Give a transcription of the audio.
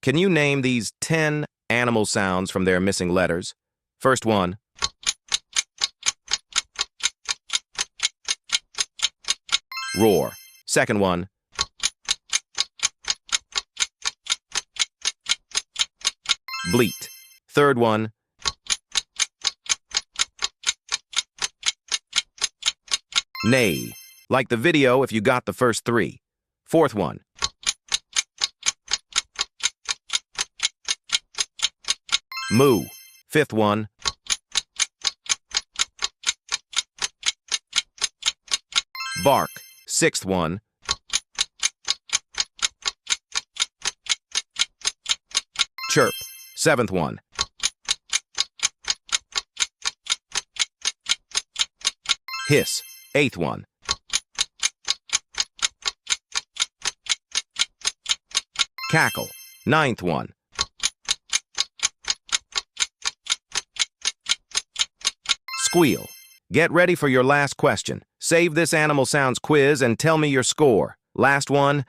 Can you name these 10 animal sounds from their missing letters? First one. Roar. Second one. Bleat. Third one. Neigh. Like the video if you got the first three. Fourth one. Moo. Fifth one. Bark. Sixth one. Chirp. Seventh one. Hiss. Eighth one. Cackle. Ninth one. Squeal. Get ready for your last question. Save this animal sounds quiz and tell me your score. Last one.